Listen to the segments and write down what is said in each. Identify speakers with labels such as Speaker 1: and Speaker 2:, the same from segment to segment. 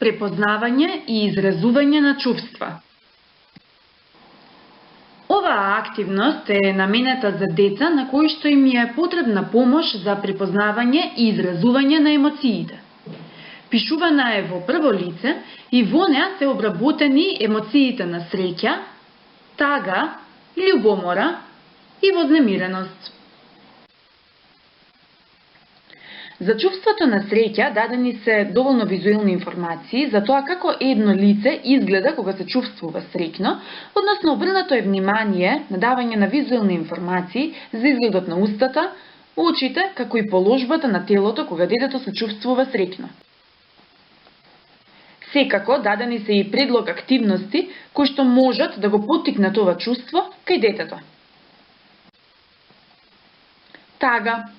Speaker 1: Препознавање и изразување на чувства. Оваа активност е наменета за деца на кои што им е потребна помош за препознавање и изразување на емоциите. Пишувана е во прво лице и во неа се обработени емоциите на среќа, тага, љубомора и вознемиреност. За чувството на среќа дадени се доволно визуелни информации за тоа како едно лице изгледа кога се чувствува среќно, односно обрнато е внимание на давање на визуелни информации за изгледот на устата, очите, како и положбата на телото кога детето се чувствува среќно. Секако дадени се и предлог активности кои што можат да го поттикнат ова чувство кај детето. Тага.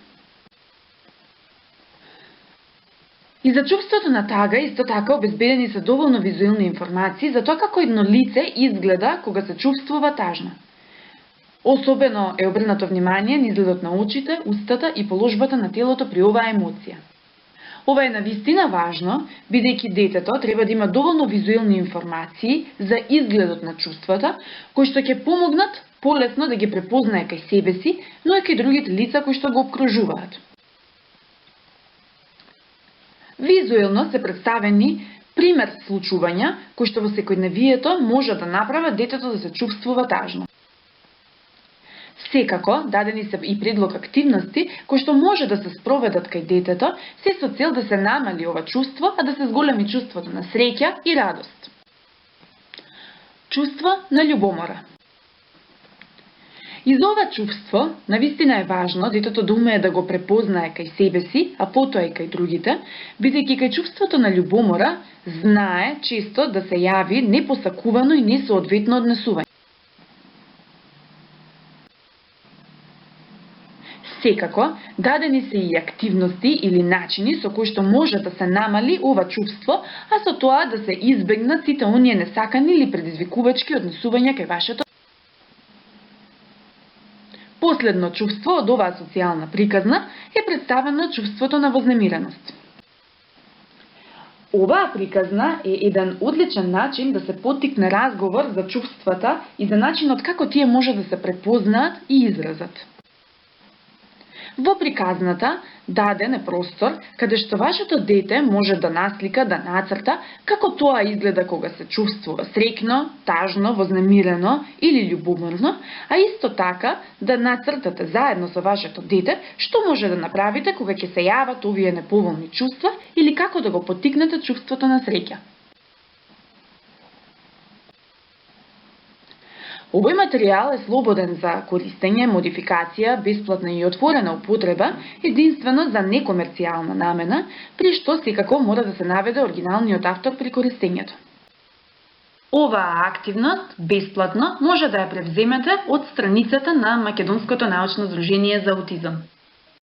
Speaker 1: И за чувството на тага исто така обезбедени се доволно визуелни информации за тоа како едно лице изгледа кога се чувствува тажно. Особено е обрнато внимание на изгледот на очите, устата и положбата на телото при оваа емоција. Ова е навистина важно, бидејќи детето треба да има доволно визуелни информации за изгледот на чувствата, кои што ќе помогнат полесно да ги препознае кај себе си, но и кај другите лица кои што го обкружуваат. Визуелно се представени пример случувања кои што во секојдневието може да направат детето да се чувствува тажно. Секако, дадени се и предлог активности кои што може да се спроведат кај детето, се со цел да се намали ова чувство, а да се зголеми чувството на среќа и радост. Чувство на љубомора. И за ова чувство, навистина е важно детето да умее да го препознае кај себе си, а потоа и кај другите, бидејќи кај чувството на љубомора знае често да се јави непосакувано и несоодветно однесување. Секако, дадени се и активности или начини со кои што може да се намали ова чувство, а со тоа да се избегнат сите оние несакани или предизвикувачки однесувања кај вашето. Последно чувство од оваа социјална приказна е представено чувството на вознемиреност. Оваа приказна е еден одличен начин да се поттикне разговор за чувствата и за начинот како тие може да се препознаат и изразат. Во приказната даден е простор каде што вашето дете може да наслика, да нацрта како тоа изгледа кога се чувствува среќно, тажно, вознемирено или љубоморно, а исто така да нацртате заедно со вашето дете што може да направите кога ќе се јават овие неповолни чувства или како да го поттикнете чувството на среќа. Овој материјал е слободен за користење, модификација, бесплатна и отворена употреба, единствено за некомерцијална намена, при што секако мора да се наведе оригиналниот автор при користењето. Оваа активност, бесплатно, може да ја превземете од страницата на Македонското научно здружение за аутизам.